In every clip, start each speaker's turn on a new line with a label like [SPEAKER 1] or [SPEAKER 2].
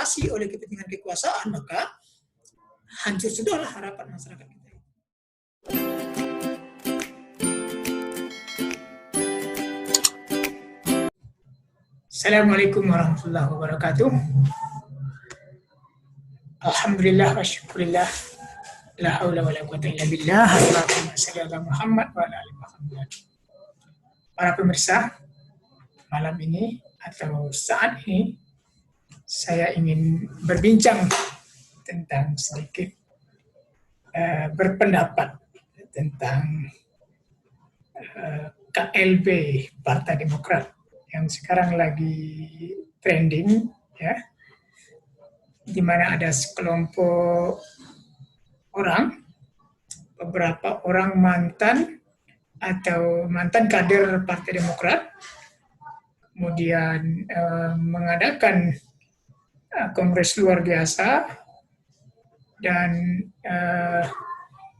[SPEAKER 1] dibatasi oleh kepentingan kekuasaan, maka hancur sudahlah harapan masyarakat kita. Assalamualaikum warahmatullahi wabarakatuh. Alhamdulillah wa syukurillah. La haula wa la quwata illa billah. Allahumma shalli ala Muhammad wa ala ali Muhammad. Para pemirsa, malam ini atau saat ini saya ingin berbincang tentang sedikit berpendapat tentang KLB Partai Demokrat yang sekarang lagi trending, ya, di mana ada sekelompok orang, beberapa orang mantan kader Partai Demokrat, kemudian mengadakan kongres luar biasa dan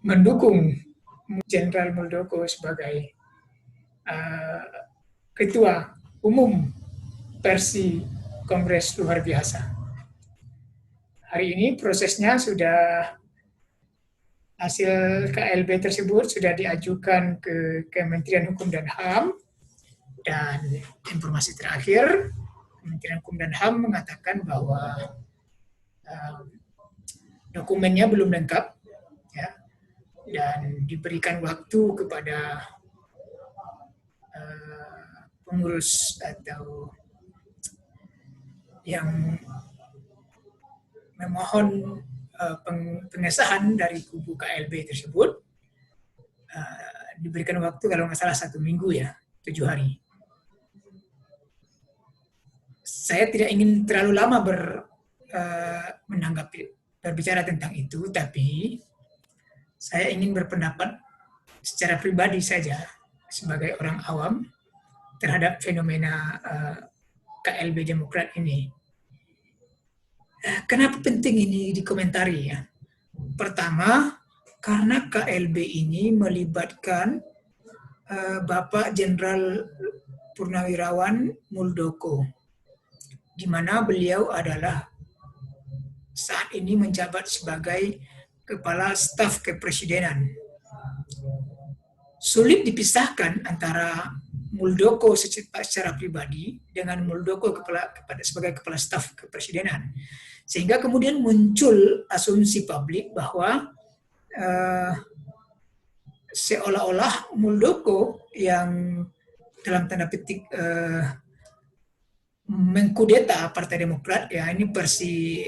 [SPEAKER 1] mendukung Jenderal Muldoko sebagai ketua umum versi kongres luar biasa. Hari ini prosesnya hasil KLB tersebut sudah diajukan ke Kementerian Hukum dan HAM, dan informasi terakhir Kementerian Hukum dan HAM mengatakan bahwa dokumennya belum lengkap, ya, dan diberikan waktu kepada pengurus atau yang memohon pengesahan dari kubu KLB tersebut, diberikan waktu kalau nggak salah 1 minggu, ya, 7 hari. Saya tidak ingin terlalu lama berbicara tentang itu, tapi saya ingin berpendapat secara pribadi saja sebagai orang awam terhadap fenomena KLB Demokrat ini. Kenapa penting ini dikomentari, ya? Pertama, karena KLB ini melibatkan Bapak Jenderal Purnawirawan Muldoko, di mana beliau adalah saat ini menjabat sebagai Kepala Staf Kepresidenan. Sulit dipisahkan antara Muldoko secara pribadi dengan Muldoko sebagai Kepala Staf Kepresidenan. Sehingga kemudian muncul asumsi publik bahwa seolah-olah Muldoko yang dalam tanda petik mengkudeta Partai Demokrat, ya, ini versi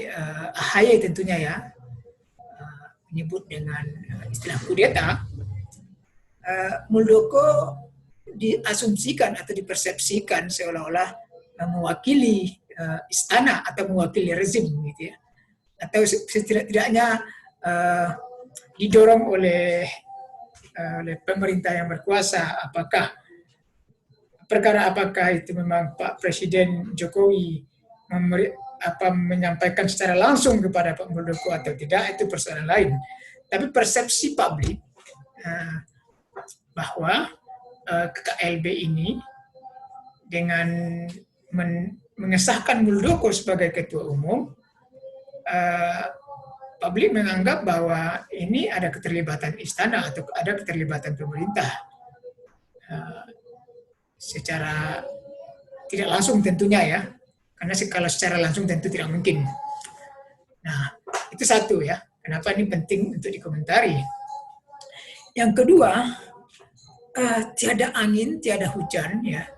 [SPEAKER 1] AHY tentunya, ya, menyebut dengan istilah kudeta. Muldoko diasumsikan atau dipersepsikan seolah-olah mewakili istana atau mewakili rezim, gitu, ya, atau setidak-tidaknya didorong oleh pemerintah yang berkuasa. Apakah itu memang Pak Presiden Jokowi menyampaikan secara langsung kepada Pak Muldoko atau tidak, itu persoalan lain. Tapi persepsi publik bahwa KLB ini dengan mengesahkan Muldoko sebagai ketua umum, publik menganggap bahwa ini ada keterlibatan istana atau ada keterlibatan pemerintah, secara tidak langsung tentunya, ya, karena kalau secara langsung tentu tidak mungkin. Nah, itu satu, ya, kenapa ini penting untuk dikomentari. Yang kedua, tiada angin, tiada hujan, ya,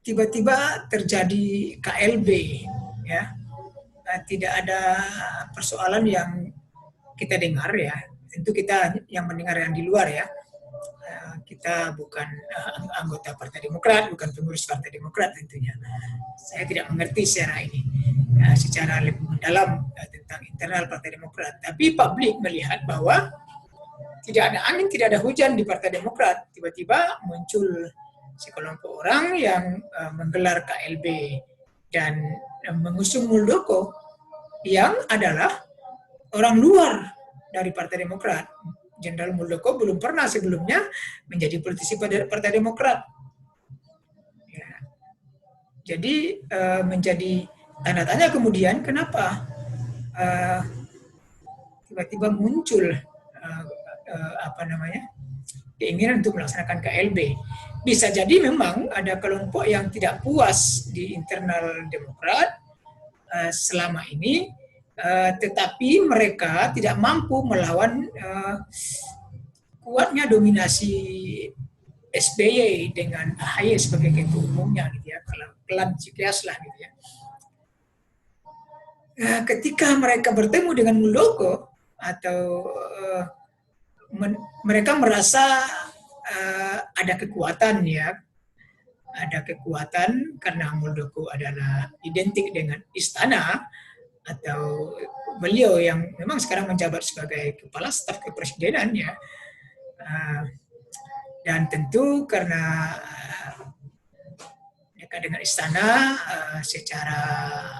[SPEAKER 1] tiba-tiba terjadi KLB, ya, tidak ada persoalan yang kita dengar, ya, tentu kita yang mendengar yang di luar, ya, kita bukan anggota Partai Demokrat, bukan pengurus Partai Demokrat tentunya. Saya tidak mengerti secara lebih mendalam tentang internal Partai Demokrat, tapi publik melihat bahwa tidak ada angin, tidak ada hujan di Partai Demokrat. Tiba-tiba muncul sekelompok orang yang menggelar KLB dan mengusung Muldoko yang adalah orang luar dari Partai Demokrat. Jenderal Muldoko belum pernah sebelumnya menjadi politisi pada Partai Demokrat. Ya. Jadi menjadi tanda tanya kemudian kenapa uh, tiba-tiba muncul apa namanya keinginan untuk melaksanakan KLB. Bisa jadi memang ada kelompok yang tidak puas di internal Demokrat selama ini, tetapi mereka tidak mampu melawan kuatnya dominasi SBY dengan AHY sebagai ketua umumnya, gitu ya, klan Cikias lah, gitu ya. Ketika mereka bertemu dengan Muldoko atau mereka merasa ada kekuatan, ya, ada kekuatan karena Muldoko adalah identik dengan istana atau beliau yang memang sekarang menjabat sebagai kepala staf kepresidenan, ya. Dan tentu karena dekat dengan istana, secara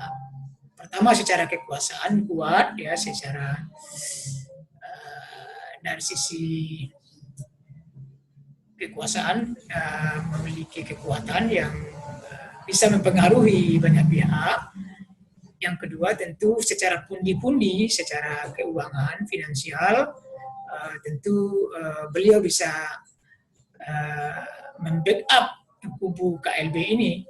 [SPEAKER 1] kekuasaan kuat, ya, secara dari sisi kekuasaan memiliki kekuatan yang bisa mempengaruhi banyak pihak. Yang kedua tentu secara pundi-pundi, secara keuangan, finansial, tentu beliau bisa membackup kubu KLB ini.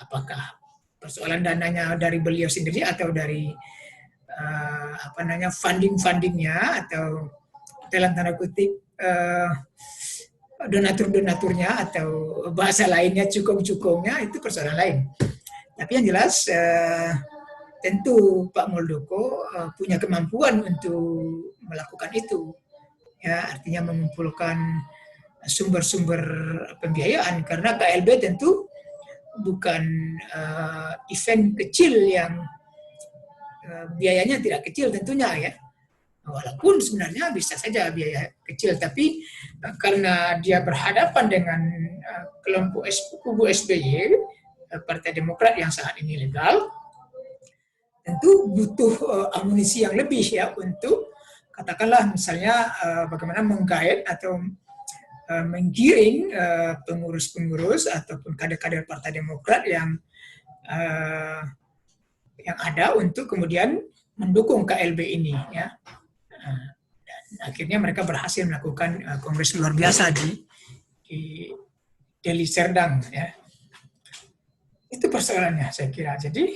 [SPEAKER 1] Apakah persoalan dananya dari beliau sendiri atau dari fundingnya atau dalam tanda kutip donatur-donaturnya atau bahasa lainnya cukong-cukongnya, itu persoalan lain. Tapi yang jelas tentu Pak Muldoko punya kemampuan untuk melakukan itu, ya, artinya mengumpulkan sumber-sumber pembiayaan, karena KLB tentu bukan event kecil yang biayanya tidak kecil tentunya, ya. Walaupun sebenarnya bisa saja biaya kecil, tapi karena dia berhadapan dengan kelompok kubu SBY, Partai Demokrat yang saat ini legal, tentu butuh amunisi yang lebih, ya, untuk katakanlah misalnya bagaimana menggait atau menggiring pengurus-pengurus ataupun kader-kader Partai Demokrat yang ada untuk kemudian mendukung KLB ini, ya. Dan akhirnya mereka berhasil melakukan kongres luar biasa di Deli Serdang, ya. Itu persoalannya, saya kira. Jadi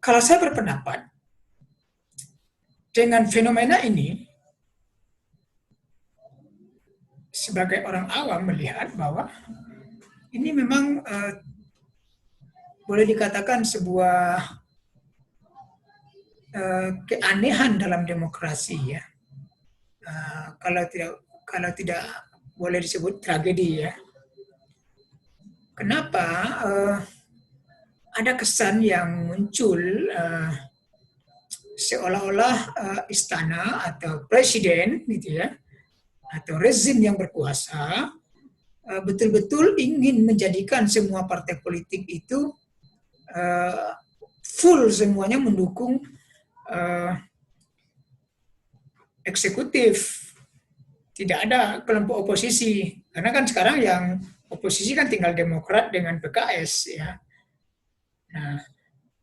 [SPEAKER 1] kalau saya berpendapat dengan fenomena ini, sebagai orang awam melihat bahwa ini memang boleh dikatakan sebuah keanehan dalam demokrasi, ya. Kalau tidak boleh disebut tragedi, ya. Kenapa ada kesan yang muncul seolah-olah istana atau presiden, gitu ya, atau rezim yang berkuasa betul-betul ingin menjadikan semua partai politik itu full semuanya mendukung eksekutif. Tidak ada kelompok oposisi, karena kan sekarang yang oposisi kan tinggal Demokrat dengan PKS, ya. Nah,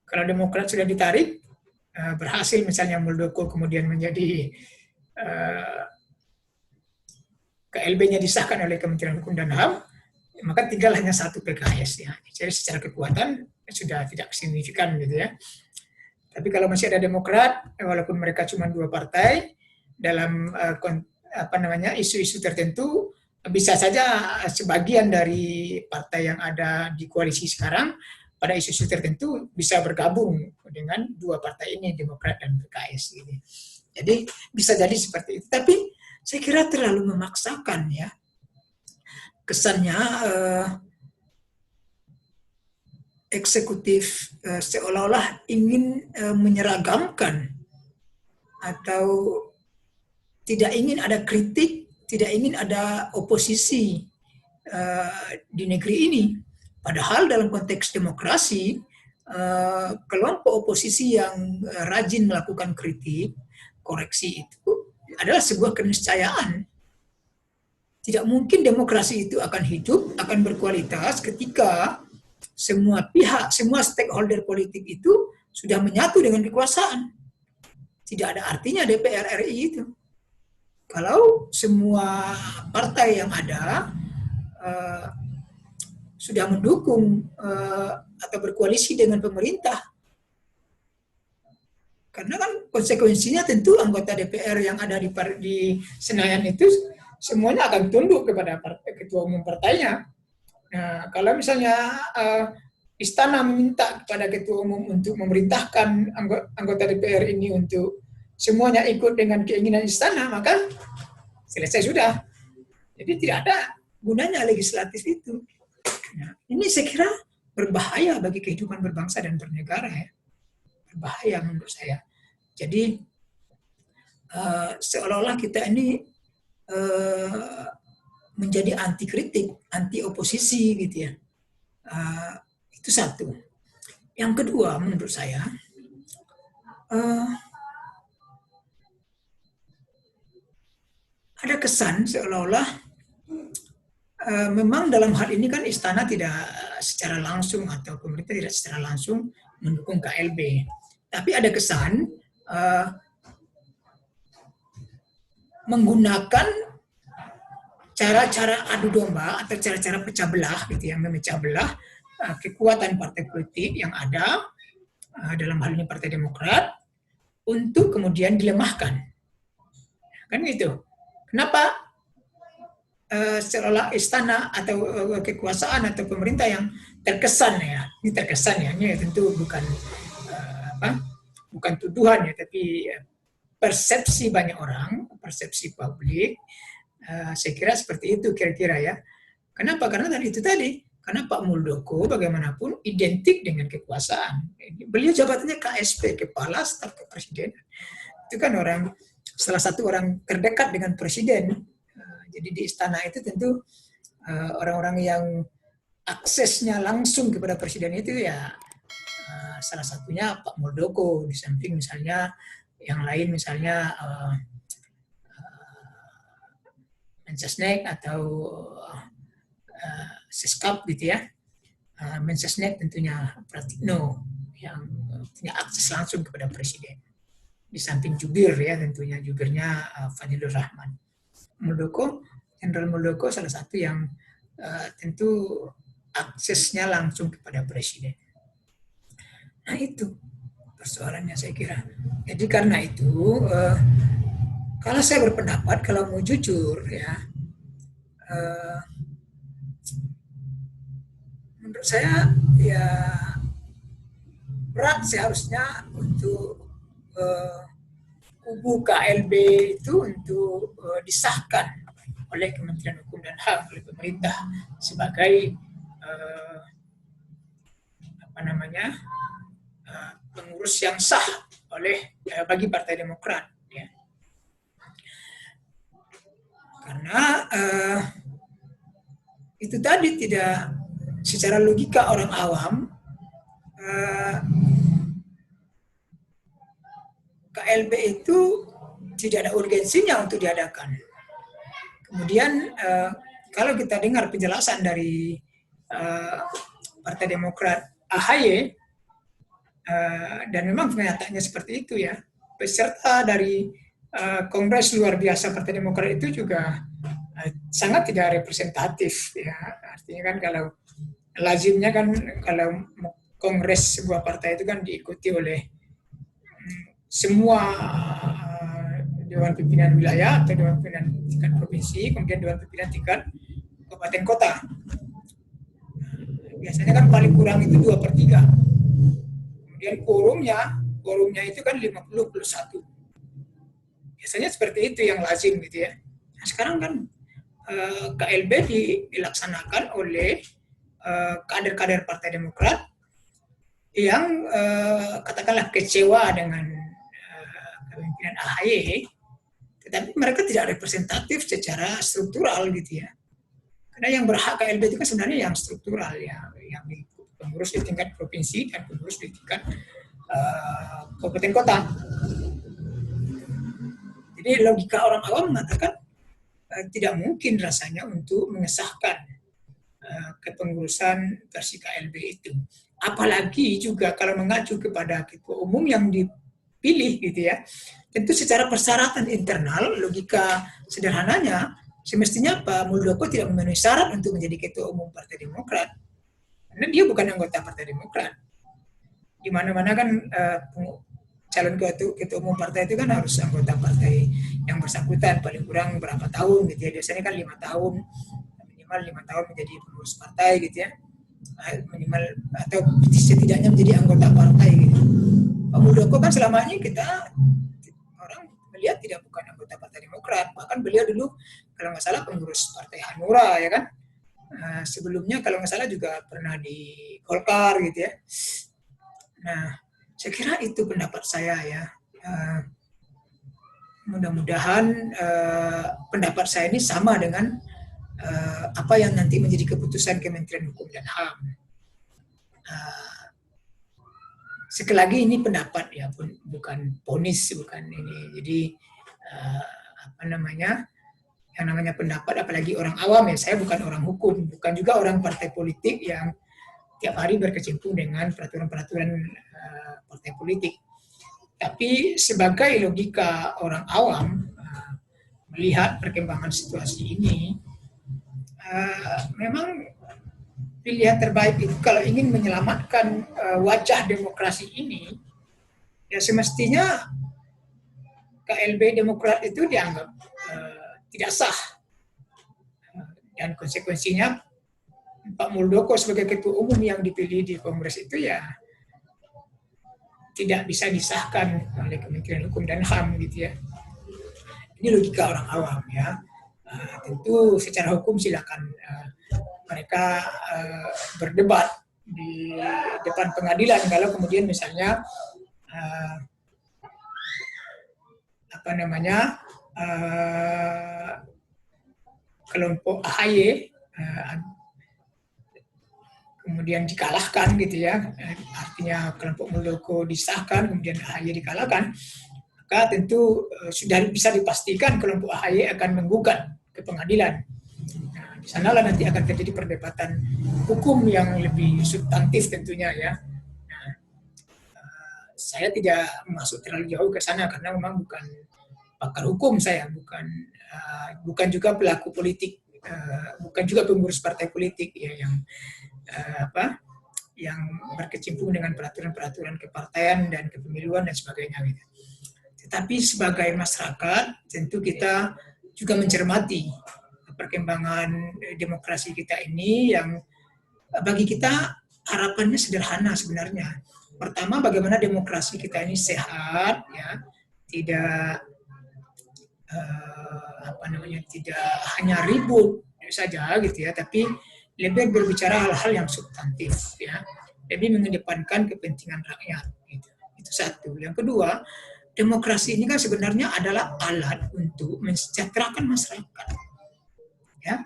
[SPEAKER 1] kalau Demokrat sudah ditarik, berhasil misalnya Muldoko kemudian menjadi KLB-nya disahkan oleh Kementerian Hukum dan HAM, maka tinggal hanya satu PKS, ya. Jadi secara kekuatan sudah tidak signifikan, gitu ya. Tapi kalau masih ada Demokrat, walaupun mereka cuma 2 partai, dalam isu-isu tertentu bisa saja sebagian dari partai yang ada di koalisi sekarang pada isu-isu tertentu bisa bergabung dengan 2 partai ini, Demokrat dan PKS, gitu. Jadi bisa jadi seperti itu. Tapi saya kira terlalu memaksakan, ya. Kesannya eksekutif seolah-olah ingin menyeragamkan atau tidak ingin ada kritik, tidak ingin ada oposisi di negeri ini. Padahal dalam konteks demokrasi, kelompok oposisi yang rajin melakukan kritik, koreksi itu adalah sebuah keniscayaan. Tidak mungkin demokrasi itu akan hidup, akan berkualitas ketika semua pihak, semua stakeholder politik itu sudah menyatu dengan kekuasaan. Tidak ada artinya DPR RI itu. Kalau semua partai yang ada sudah mendukung atau berkoalisi dengan pemerintah. Karena kan konsekuensinya tentu anggota DPR yang ada di Senayan itu semuanya akan tunduk kepada ketua umum partainya. Nah, kalau misalnya istana meminta kepada ketua umum untuk memerintahkan anggota DPR ini untuk semuanya ikut dengan keinginan istana, maka selesai sudah. Jadi tidak ada gunanya legislatif itu. Nah, ini saya kira berbahaya bagi kehidupan berbangsa dan bernegara ya. Berbahaya menurut saya. Jadi seolah-olah kita ini menjadi anti kritik, anti oposisi gitu ya. Itu satu. Yang kedua menurut saya ada kesan seolah-olah memang dalam hal ini kan istana tidak secara langsung atau pemerintah tidak secara langsung mendukung KLB. Tapi ada kesan menggunakan cara-cara adu domba atau cara-cara pecah belah gitu ya, memecah belah kekuatan partai politik yang ada dalam hal ini Partai Demokrat untuk kemudian dilemahkan. Kan gitu. Kenapa seolah istana atau kekuasaan atau pemerintah yang terkesan ya, ini tentu bukan bukan tuduhan ya, tapi persepsi banyak orang, persepsi publik, saya kira seperti itu kira-kira ya. Kenapa? Karena tadi itu tadi, karena Pak Muldoko bagaimanapun identik dengan kekuasaan. Beliau jabatannya KSP, Kepala Staf Kepresidenan. Itu kan salah satu orang terdekat dengan presiden. Jadi di istana itu tentu orang-orang yang aksesnya langsung kepada presiden itu ya salah satunya Pak Muldoko, di samping misalnya yang lain misalnya Mensesnek atau Seskap gitu ya. Mensesnek tentunya Pratikno yang punya akses langsung kepada presiden. Di samping jubir ya, tentunya jubirnya Fadilur Rahman. Muldoko, Jenderal Muldoko salah satu yang tentu aksesnya langsung kepada presiden. Nah itu persoalannya saya kira. Jadi karena itu kalau saya berpendapat, kalau mau jujur ya, menurut saya ya berat seharusnya untuk kubu KLB itu untuk disahkan oleh Kementerian Hukum dan HAM, oleh pemerintah sebagai pengurus yang sah bagi Partai Demokrat. Ya. Karena itu tadi tidak secara logika orang awam KLB itu tidak ada urgensinya untuk diadakan. Kemudian kalau kita dengar penjelasan dari Partai Demokrat AHY, dan memang kenyataannya seperti itu ya, peserta dari Kongres luar biasa Partai Demokrat itu juga sangat tidak representatif ya. Artinya kan kalau lazimnya kan kalau kongres sebuah partai itu kan diikuti oleh semua Dewan Pimpinan Wilayah atau Dewan Pimpinan tingkat provinsi, kemudian Dewan Pimpinan tingkat kabupaten kota. Biasanya kan paling kurang itu 2/3. Kemudian quorumnya itu kan 50+1. Biasanya seperti itu yang lazim gitu ya. Nah, sekarang kan KLB dilaksanakan oleh kader-kader Partai Demokrat yang katakanlah kecewa dengan kepemimpinan AHY, tetapi mereka tidak representatif secara struktural gitu ya. Karena yang berhak KLB itu kan sebenarnya yang struktural ya, yang pengurus di tingkat provinsi dan pengurus di tingkat kabupaten kota. Jadi logika orang awam mengatakan tidak mungkin rasanya untuk mengesahkan kepengurusan versi KLB itu. Apalagi juga kalau mengacu kepada ketua umum yang dipilih gitu ya, tentu secara persyaratan internal, logika sederhananya, semestinya Pak Muldoko tidak memenuhi syarat untuk menjadi ketua umum Partai Demokrat. Karena dia bukan anggota Partai Demokrat. Di mana-mana kan calon ketua umum partai itu kan harus anggota partai yang bersangkutan, paling kurang berapa tahun gitu ya. Biasanya kan 5 tahun, minimal 5 tahun menjadi pengurus partai gitu ya. Minimal atau setidaknya menjadi anggota partai gitu. Pak Muldoko kan selama ini orang melihat tidak bukan anggota Partai Demokrat, bahkan beliau dulu kalau nggak salah pengurus Partai Hanura ya kan. Sebelumnya kalau nggak salah juga pernah di Golkar gitu ya. Nah, saya kira itu pendapat saya ya. Mudah-mudahan pendapat saya ini sama dengan apa yang nanti menjadi keputusan Kementerian Hukum dan HAM. Sekali lagi ini pendapat ya, bukan vonis, bukan ini. Jadi apa namanya? Yang namanya pendapat, apalagi orang awam ya. Saya bukan orang hukum, bukan juga orang partai politik yang tiap hari berkecimpung dengan peraturan-peraturan partai politik. Tapi sebagai logika orang awam melihat perkembangan situasi ini, memang pilihan terbaik itu kalau ingin menyelamatkan wajah demokrasi ini, ya semestinya KLB Demokrat itu dianggap tidak sah. Dan konsekuensinya Pak Muldoko sebagai ketua umum yang dipilih di Kongres itu ya tidak bisa disahkan oleh Kementerian Hukum dan HAM gitu ya. Ini logika orang awam ya. Tentu secara hukum silakan mereka berdebat di depan pengadilan kalau kemudian misalnya kelompok AHY kemudian dikalahkan gitu ya, artinya kelompok Muldoko disahkan kemudian AHY dikalahkan, maka tentu sudah bisa dipastikan kelompok AHY akan menggugat ke pengadilan. Nah, di sanalah nanti akan terjadi perdebatan hukum yang lebih substantif tentunya ya. Nah, saya tidak masuk terlalu jauh ke sana karena memang bukan pakar hukum, saya bukan juga pelaku politik, bukan juga pengurus partai politik ya yang berkecimpung dengan peraturan-peraturan kepartaian dan kepemiluan dan sebagainya gitu. Tetapi sebagai masyarakat tentu kita juga mencermati perkembangan demokrasi kita ini yang bagi kita harapannya sederhana sebenarnya. Pertama, bagaimana demokrasi kita ini sehat ya, tidak tidak hanya ribut saja gitu ya, tapi lebih berbicara hal-hal yang substantif ya, lebih mengedepankan kepentingan rakyat gitu. Itu satu. Yang kedua, demokrasi ini kan sebenarnya adalah alat untuk mensejahterakan masyarakat ya.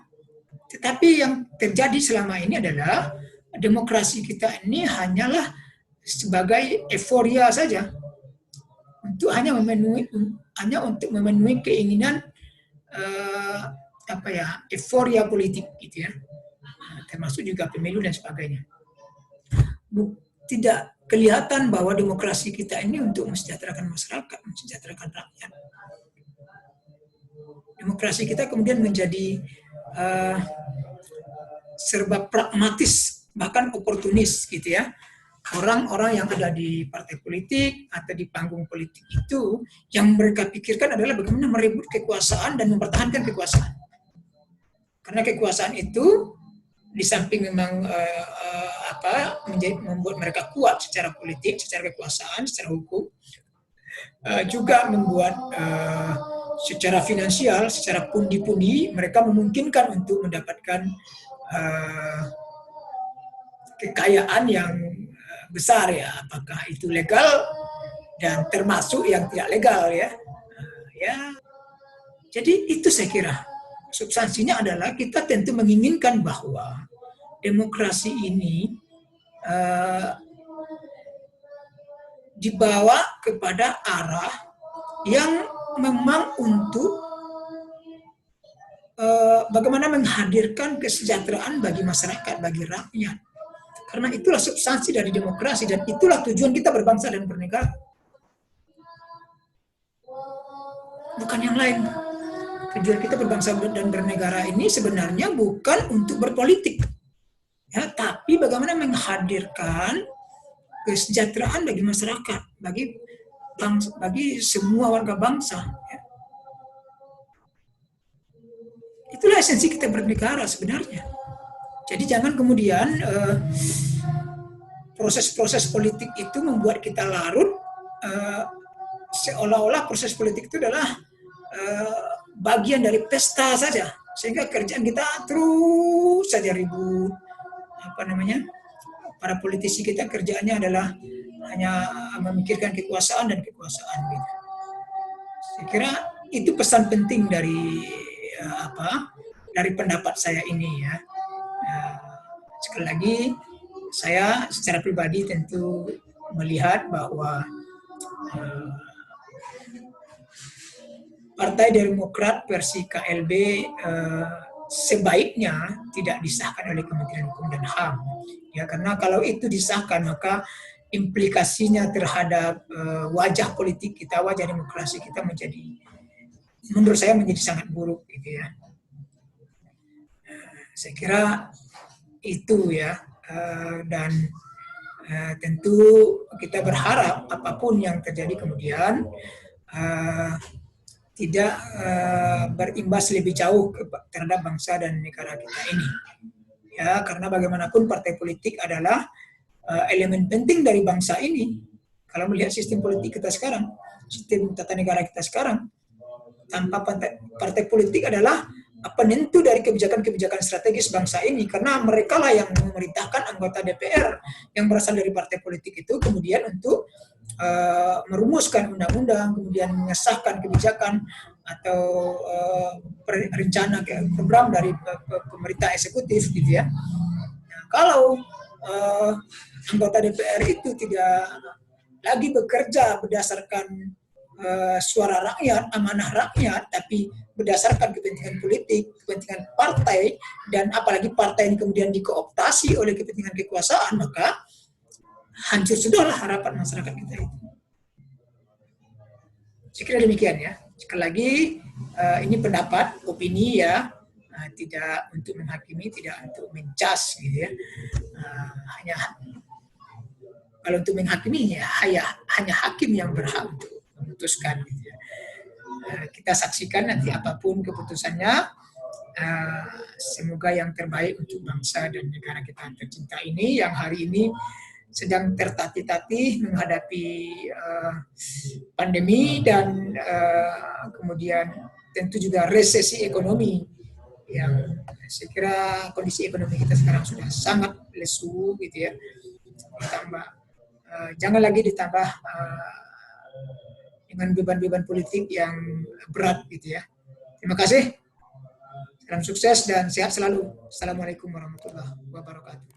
[SPEAKER 1] Tetapi yang terjadi selama ini adalah demokrasi kita ini hanyalah sebagai euforia saja, untuk untuk memenuhi keinginan euforia politik gitu ya. Termasuk juga pemilu dan sebagainya. Tidak kelihatan bahwa demokrasi kita ini untuk mensejahterakan masyarakat, mensejahterakan rakyat. Demokrasi kita kemudian menjadi serba pragmatis, bahkan oportunis gitu ya. Orang-orang yang ada di partai politik atau di panggung politik itu, yang mereka pikirkan adalah bagaimana merebut kekuasaan dan mempertahankan kekuasaan. Karena kekuasaan itu di samping memang membuat mereka kuat secara politik, secara kekuasaan, secara hukum, juga membuat secara finansial, secara pundi-pundi mereka memungkinkan untuk mendapatkan kekayaan yang besar ya, apakah itu legal dan termasuk yang tidak legal ya. Jadi itu saya kira substansinya adalah kita tentu menginginkan bahwa demokrasi ini dibawa kepada arah yang memang untuk bagaimana menghadirkan kesejahteraan bagi masyarakat, bagi rakyat. Karena itulah substansi dari demokrasi dan itulah tujuan kita berbangsa dan bernegara. Bukan yang lain. Tujuan kita berbangsa dan bernegara ini sebenarnya bukan untuk berpolitik, ya, tapi bagaimana menghadirkan kesejahteraan bagi masyarakat, bagi semua warga bangsa. Ya. Itulah esensi kita bernegara sebenarnya. Jadi jangan kemudian proses-proses politik itu membuat kita larut seolah-olah proses politik itu adalah bagian dari pesta saja, sehingga kerjaan kita terus saja ribut. Para politisi kita kerjaannya adalah hanya memikirkan kekuasaan dan kekuasaan. Gitu. Saya kira itu pesan penting dari dari pendapat saya ini ya. Sekali lagi, saya secara pribadi tentu melihat bahwa Partai Demokrat versi KLB sebaiknya tidak disahkan oleh Kementerian Hukum dan HAM. Ya, karena kalau itu disahkan, maka implikasinya terhadap wajah politik kita, wajah demokrasi kita menurut saya menjadi sangat buruk gitu ya. Saya kira itu ya, dan tentu kita berharap apapun yang terjadi kemudian tidak berimbas lebih jauh terhadap bangsa dan negara kita ini. Ya, karena bagaimanapun partai politik adalah elemen penting dari bangsa ini. Kalau melihat sistem politik kita sekarang, sistem tata negara kita sekarang, tanpa partai politik adalah penentu dari kebijakan-kebijakan strategis bangsa ini, karena mereka lah yang memerintahkan anggota DPR yang berasal dari partai politik itu kemudian untuk merumuskan undang-undang, kemudian mengesahkan kebijakan atau rencana program dari pemerintah eksekutif gitu ya. Nah, kalau anggota DPR itu tidak lagi bekerja berdasarkan suara rakyat, amanah rakyat, tapi berdasarkan kepentingan politik, kepentingan partai, dan apalagi partai ini kemudian dikooptasi oleh kepentingan kekuasaan, maka hancur sudahlah harapan masyarakat kita itu. Saya kira demikian ya. Sekali lagi, ini pendapat, opini ya, tidak untuk menghakimi, tidak untuk mencas gitu ya. Hanya kalau untuk menghakimi ya hanya hakim yang berhak untuk memutuskan gitu ya. Kita saksikan nanti apapun keputusannya, semoga yang terbaik untuk bangsa dan negara kita tercinta ini yang hari ini sedang tertatih-tatih menghadapi pandemi dan kemudian tentu juga resesi ekonomi yang saya kira kondisi ekonomi kita sekarang sudah sangat lesu gitu ya. Jangan lagi ditambah dengan beban-beban politik yang berat gitu ya. Terima kasih. Salam sukses dan sehat selalu. Assalamualaikum warahmatullahi wabarakatuh.